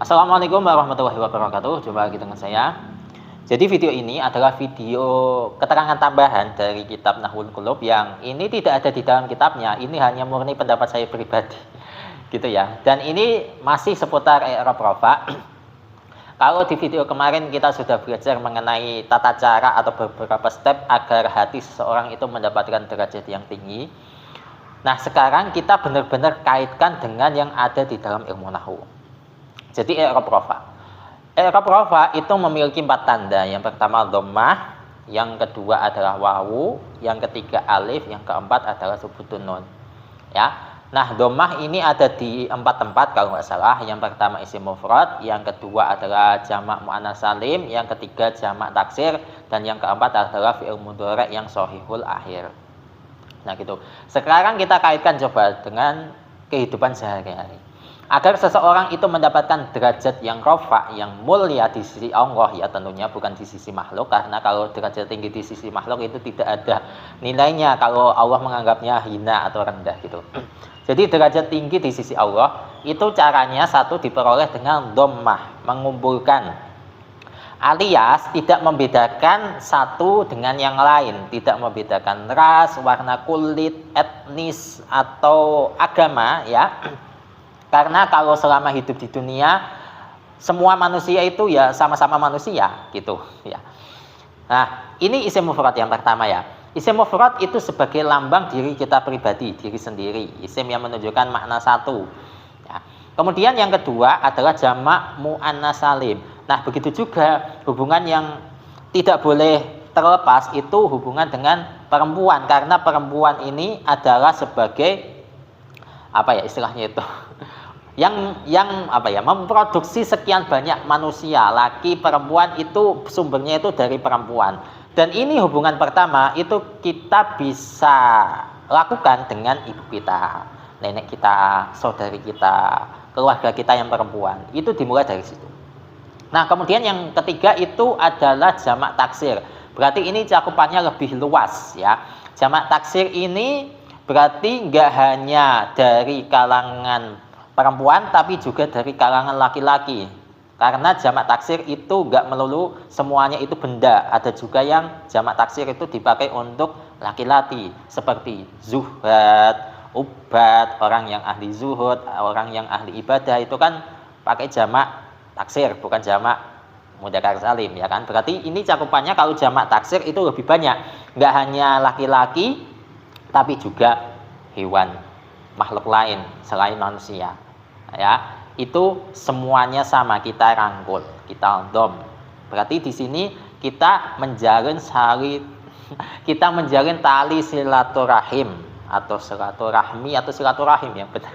Assalamualaikum warahmatullahi wabarakatuh. Jumpa lagi dengan saya. Jadi video ini adalah video keterangan tambahan dari kitab Nahwul Qulub yang ini tidak ada di dalam kitabnya. Ini hanya murni pendapat saya pribadi. Gitu ya. Dan ini masih seputar i'rab rafa. Kalau di video kemarin kita sudah belajar mengenai tata cara atau beberapa step agar hati seseorang itu mendapatkan derajat yang tinggi. Nah, sekarang kita benar-benar kaitkan dengan yang ada di dalam ilmu nahwu. Jadi i'rab rafa. I'rab rafa itu memiliki 4 tanda. Yang pertama dhammah, yang kedua adalah wawu, yang ketiga alif, yang keempat adalah subutun nun. Ya. Nah, dhammah ini ada di 4 tempat kalau nggak salah. Yang pertama isim mufrad, yang kedua adalah jamak muannats salim, yang ketiga jamak taksir, dan yang keempat adalah fi'il mudhari' yang shahihul akhir. Nah, gitu. Sekarang kita kaitkan coba dengan kehidupan sehari-hari. Agar seseorang itu mendapatkan derajat yang rafa, yang mulia di sisi Allah, ya tentunya bukan di sisi makhluk, karena kalau derajat tinggi di sisi makhluk itu tidak ada nilainya kalau Allah menganggapnya hina atau rendah gitu. Jadi derajat tinggi di sisi Allah itu caranya satu diperoleh dengan dhammah, mengumpulkan, alias tidak membedakan satu dengan yang lain, tidak membedakan ras, warna kulit, etnis atau agama, ya. Karena kalau selama hidup di dunia semua manusia itu ya sama-sama manusia gitu ya. Nah, ini isim mufrad yang pertama ya. Isim mufrad itu sebagai lambang diri kita pribadi, diri sendiri. Isim yang menunjukkan makna satu. Ya. Kemudian yang kedua adalah jamak muannats salim. Nah, begitu juga hubungan yang tidak boleh terlepas itu hubungan dengan perempuan, karena perempuan ini adalah sebagai apa ya istilahnya itu yang apa ya memproduksi sekian banyak manusia, laki perempuan itu sumbernya itu dari perempuan. Dan ini hubungan pertama itu kita bisa lakukan dengan ibu kita, nenek kita, saudari kita, keluarga kita yang perempuan. Itu dimulai dari situ. Nah, kemudian yang ketiga itu adalah jamak taksir. Berarti ini cakupannya lebih luas ya. Jamak taksir ini berarti nggak hanya dari kalangan perempuan tapi juga dari kalangan laki-laki, karena jamak taksir itu enggak melulu semuanya itu benda, ada juga yang jamak taksir itu dipakai untuk laki-laki seperti zuhad, ubad, orang yang ahli zuhud, orang yang ahli ibadah itu kan pakai jamak taksir bukan jamak mudzakkar salim ya kan. Berarti ini cakupannya kalau jamak taksir itu lebih banyak, enggak hanya laki-laki tapi juga hewan, makhluk lain selain manusia. Ya, itu semuanya sama kita rangkul, kita dom. Berarti di sini kita menjalin tali silaturahim atau silaturahmi atau silaturahim yang benar.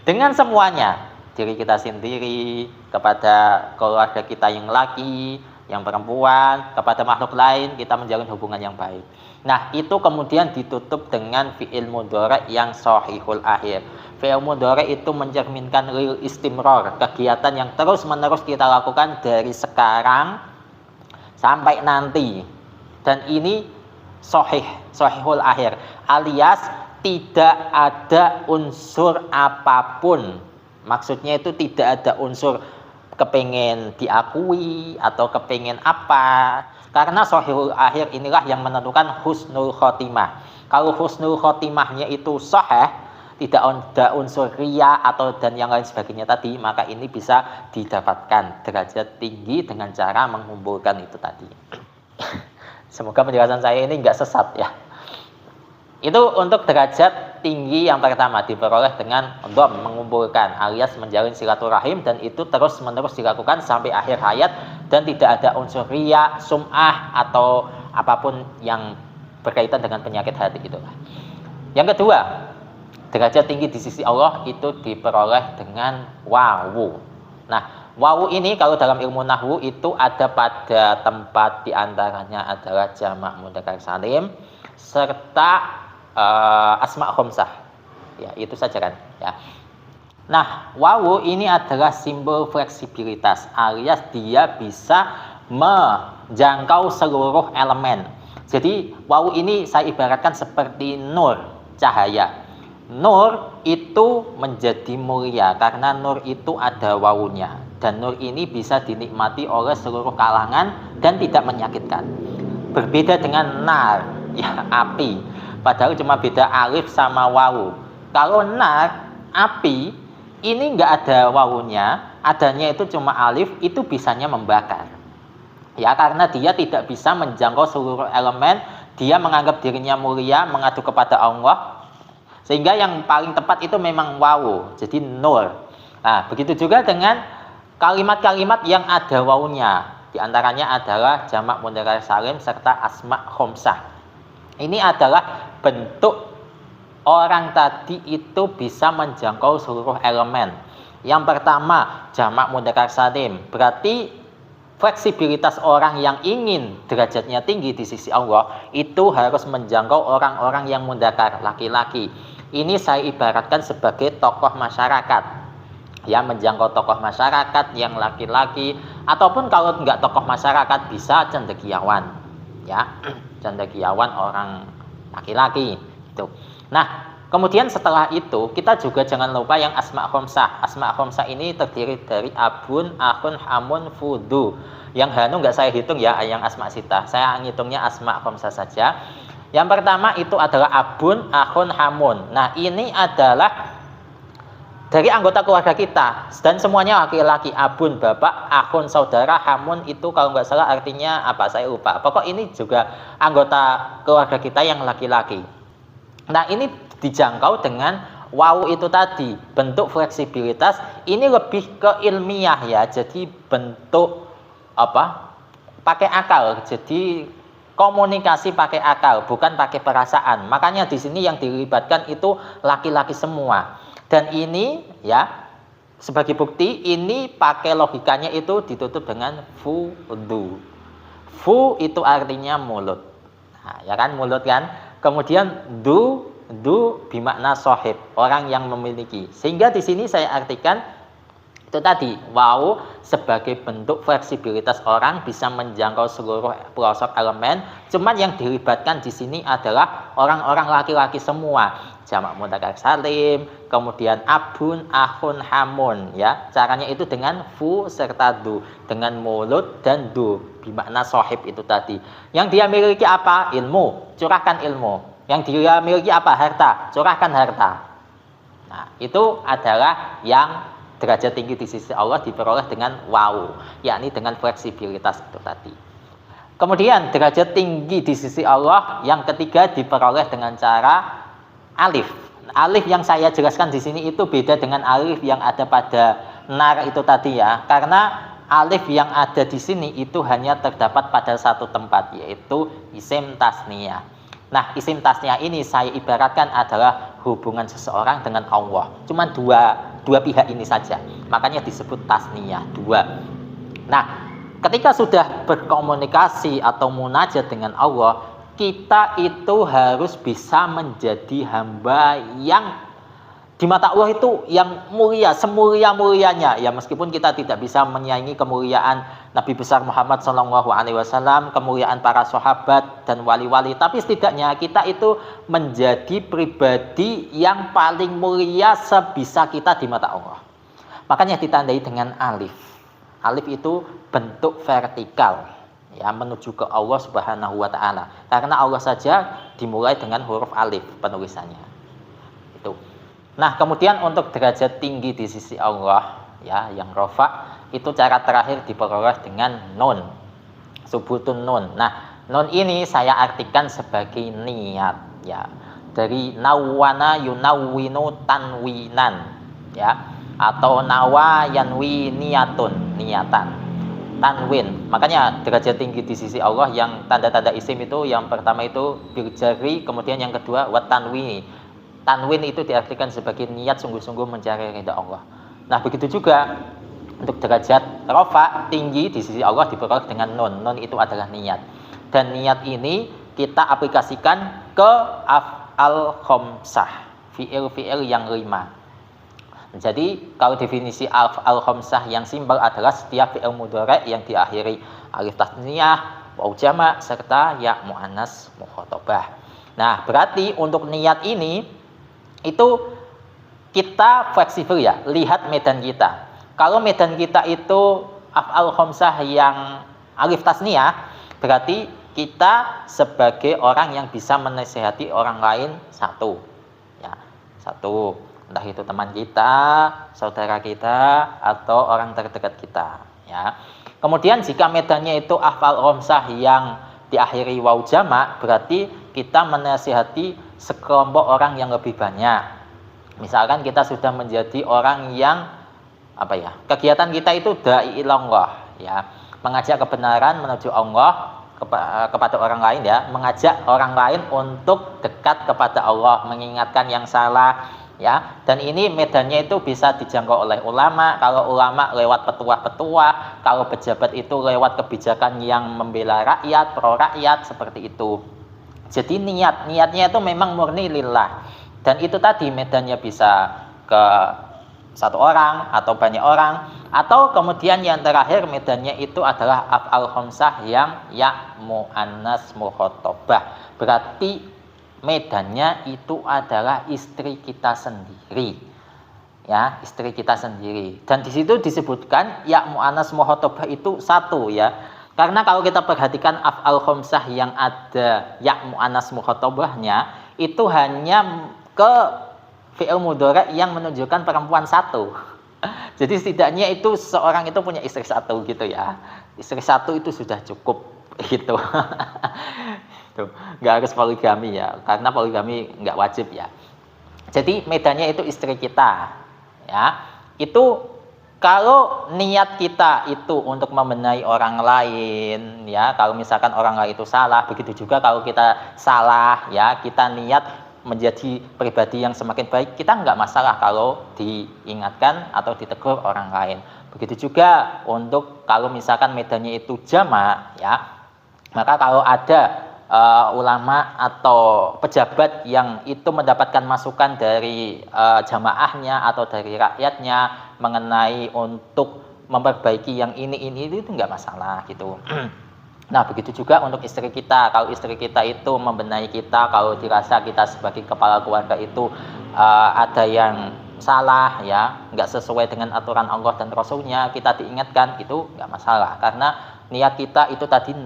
Dengan semuanya, diri kita sendiri, kepada keluarga kita yang laki, yang perempuan, kepada makhluk lain kita menjalin hubungan yang baik. Nah, itu kemudian ditutup dengan fi'il mudhari' yang shahihul akhir. Fi'il mudhari' itu mencerminkan lil istimrar, kegiatan yang terus-menerus kita lakukan dari sekarang sampai nanti. Dan ini shahihul akhir, alias tidak ada unsur apapun. Maksudnya itu tidak ada unsur kepengen diakui atau kepengen apa. Karena shahihul akhir inilah yang menentukan husnul khotimah. Kalau husnul khotimahnya itu sahih, tidak ada unsur riya atau dan yang lain sebagainya tadi, maka ini bisa didapatkan derajat tinggi dengan cara mengumpulkan itu tadi. Semoga penjelasan saya ini enggak sesat ya. Itu untuk derajat tinggi yang pertama diperoleh dengan dham, mengumpulkan alias menjalin silaturahim, dan itu terus-menerus dilakukan sampai akhir hayat dan tidak ada unsur riya, sum'ah atau apapun yang berkaitan dengan penyakit hati itu. Yang kedua, derajat tinggi di sisi Allah itu diperoleh dengan wawu. Nah, wawu ini kalau dalam ilmu nahwu itu ada pada tempat diantaranya adalah jamak mudzakkar salim serta asma khamsah. Ya, itu saja kan, ya. Nah, wawu ini adalah simbol fleksibilitas, alias dia bisa menjangkau seluruh elemen. Jadi, wawu ini saya ibaratkan seperti nur, cahaya. Nur itu menjadi mulia karena nur itu ada wawunya. dan nur ini bisa dinikmati oleh seluruh kalangan dan tidak menyakitkan. Berbeda dengan nar, ya api. Padahal cuma beda alif sama wawu. Kalau nar, api, ini nggak ada wawunya, adanya itu cuma alif, itu bisanya membakar. Ya, karena dia tidak bisa menjangkau seluruh elemen, dia menganggap dirinya mulia, mengadu kepada Allah, sehingga yang paling tepat itu memang wawu, jadi nur. Nah, begitu juga dengan kalimat-kalimat yang ada wawunya. Di antaranya adalah jamak mudzakkar salim serta asma khamsah. Ini adalah bentuk orang tadi itu bisa menjangkau seluruh elemen. Yang pertama, jamak mudzakkar salim, berarti fleksibilitas orang yang ingin derajatnya tinggi di sisi Allah itu harus menjangkau orang-orang yang mudzakkar, laki-laki. Ini saya ibaratkan sebagai tokoh masyarakat. Ya, menjangkau tokoh masyarakat yang laki-laki, ataupun kalau enggak tokoh masyarakat bisa cendekiawan, ya, cendekiawan orang laki-laki itu. Nah, kemudian setelah itu kita juga jangan lupa yang asma khamsah. Asma khamsah ini terdiri dari abun, akhun, hamun, fudu. Yang hanu enggak saya hitung ya, yang asma sita. Saya ngitungnya asma khamsah saja. Yang pertama itu adalah abun, akhun, hamun. Nah, ini adalah dari anggota keluarga kita dan semuanya laki-laki. Abun bapak, akhun saudara, hamun itu kalau nggak salah artinya apa saya lupa. Pokok ini juga anggota keluarga kita yang laki-laki. Nah, ini dijangkau dengan wawu itu tadi, bentuk fleksibilitas ini lebih ke ilmiah ya. Jadi bentuk apa? Pakai akal. Jadi komunikasi pakai akal, bukan pakai perasaan. Makanya di sini yang dilibatkan itu laki-laki semua. Dan ini ya sebagai bukti ini pakai logikanya itu ditutup dengan fudu. Fu itu artinya mulut. Nah, ya kan mulut kan. Kemudian du bermakna sohib, orang yang memiliki. Sehingga di sini saya artikan itu tadi wawu sebagai bentuk fleksibilitas orang bisa menjangkau seluruh pelosok elemen. Cuman yang dilibatkan di sini adalah orang-orang laki-laki semua. Jamak mudzakkar salim, kemudian abun, akhun, hamun ya. Caranya itu dengan fu serta du, dengan mulut dan du, bermakna sohib itu tadi. Yang dia miliki apa? Ilmu, curahkan ilmu. Yang dia miliki apa? Harta, curahkan harta. Nah, itu adalah yang derajat tinggi di sisi Allah diperoleh dengan wawu, yakni dengan fleksibilitas itu tadi. Kemudian derajat tinggi di sisi Allah yang ketiga diperoleh dengan cara alif. Alif yang saya jelaskan di sini itu beda dengan alif yang ada pada nar itu tadi ya. Karena alif yang ada di sini itu hanya terdapat pada satu tempat, yaitu isim tasniyah. Nah, isim tasniyah ini saya ibaratkan adalah hubungan seseorang dengan Allah. Cuma dua pihak ini saja. Makanya disebut tasniyah, dua. Nah, ketika sudah berkomunikasi atau munajat dengan Allah, kita itu harus bisa menjadi hamba yang di mata Allah itu yang mulia, semulia-mulianya. Ya, meskipun kita tidak bisa menyaingi kemuliaan Nabi besar Muhammad SAW, kemuliaan para sahabat dan wali-wali, tapi setidaknya kita itu menjadi pribadi yang paling mulia sebisa kita di mata Allah. Makanya ditandai dengan alif. Alif itu bentuk vertikal, ya, menuju ke Allah Subhanahu wa taala. Karena Allah saja dimulai dengan huruf alif penulisannya. Itu. Nah, kemudian untuk derajat tinggi di sisi Allah, ya, yang rofa, itu cara terakhir diperoleh dengan nun. Subutun nun. Nah, nun ini saya artikan sebagai niat, ya. Dari nawwana yunawwinu tanwinan, ya. Atau nawa yanwi niyatun, niatan. Tanwin. Makanya derajat tinggi di sisi Allah yang tanda-tanda isim itu yang pertama itu bil jari, kemudian yang kedua wat tanwini. Tanwin itu diartikan sebagai niat sungguh-sungguh mencari ridha Allah. Nah, begitu juga untuk derajat rofa tinggi di sisi Allah diperoleh dengan nun. Nun itu adalah niat. Dan niat ini kita aplikasikan ke af'al khamsah, fi'il-fi'il yang 5. Jadi kalau definisi af'al khamsah yang simpel adalah setiap fi'il mudhari' yang diakhiri alif tasniyah, waw jamak serta ya muannas mukhatabah. Nah, berarti untuk niat ini itu kita fleksibel ya, lihat medan kita. Kalau medan kita itu af'al khamsah yang alif tasniyah, berarti kita sebagai orang yang bisa menasihati orang lain satu. Ya, satu. Entah itu teman kita, saudara kita, atau orang terdekat kita. Ya. Kemudian jika medannya itu af'al khamsah yang diakhiri waw jamak, berarti kita menasihati sekelompok orang yang lebih banyak. Misalkan kita sudah menjadi orang yang kegiatan kita itu dai ilallah, ya, mengajak kebenaran menuju Allah kepada orang lain, ya, mengajak orang lain untuk dekat kepada Allah, mengingatkan yang salah, ya. Dan ini medannya itu bisa dijangkau oleh ulama. Kalau ulama lewat petuah-petuah, kalau pejabat itu lewat kebijakan yang membela rakyat, pro rakyat, seperti itu. Jadi niatnya itu memang murni lillah. Dan itu tadi medannya bisa ke satu orang atau banyak orang, atau kemudian yang terakhir medannya itu adalah af'al khamsah yang ya muannas mukhatabah. Berarti medannya itu adalah istri kita sendiri. Ya, istri kita sendiri. Dan di situ disebutkan ya muannas mukhatabah itu satu, ya. Karena kalau kita perhatikan af'al khamsah yang ada ya muannas mukhatabahnya itu hanya ke fi'il mudhari' yang menunjukkan perempuan satu. Jadi setidaknya itu seorang itu punya istri satu gitu, ya. Istri satu itu sudah cukup gitu. Tuh, nggak harus poligami, ya, karena poligami nggak wajib, ya. Jadi medannya itu istri kita, ya. Itu kalau niat kita itu untuk membenahi orang lain, ya, kalau misalkan orang lain itu salah, begitu juga kalau kita salah, ya, kita niat menjadi pribadi yang semakin baik, kita nggak masalah kalau diingatkan atau ditegur orang lain. Begitu juga untuk kalau misalkan medannya itu jamak, ya, maka kalau ada ulama atau pejabat yang itu mendapatkan masukan dari jamaahnya atau dari rakyatnya mengenai untuk memperbaiki yang ini itu nggak masalah gitu. Nah, begitu juga untuk istri kita. Kalau istri kita itu membenahi kita, kalau dirasa kita sebagai kepala keluarga itu ada yang salah, ya, nggak sesuai dengan aturan Allah dan Rasulnya, kita diingatkan, itu nggak masalah. Karena niat kita itu tadi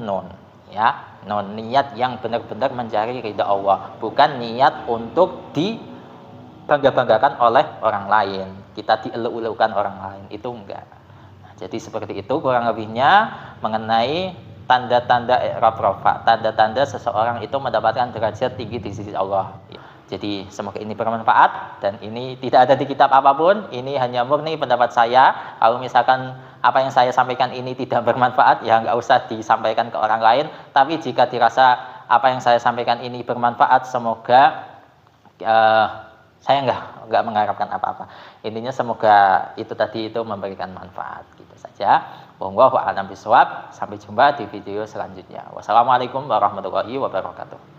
ya, niat yang benar-benar mencari ridha Allah, bukan niat untuk dibangga-banggakan oleh orang lain, kita dielu-elukan orang lain, itu enggak. Nah, jadi seperti itu kurang lebihnya mengenai tanda-tanda i'rab rafa, tanda-tanda seseorang itu mendapatkan derajat tinggi di sisi Allah. Jadi semoga ini bermanfaat, dan ini tidak ada di kitab apapun, ini hanya murni pendapat saya. Kalau misalkan apa yang saya sampaikan ini tidak bermanfaat, ya nggak usah disampaikan ke orang lain. Tapi jika dirasa apa yang saya sampaikan ini bermanfaat, semoga saya nggak mengharapkan apa-apa. Intinya semoga itu tadi itu memberikan manfaat, gitu saja. Wallahu a'lam bishawab. Sampai jumpa di video selanjutnya. Wassalamualaikum warahmatullahi wabarakatuh.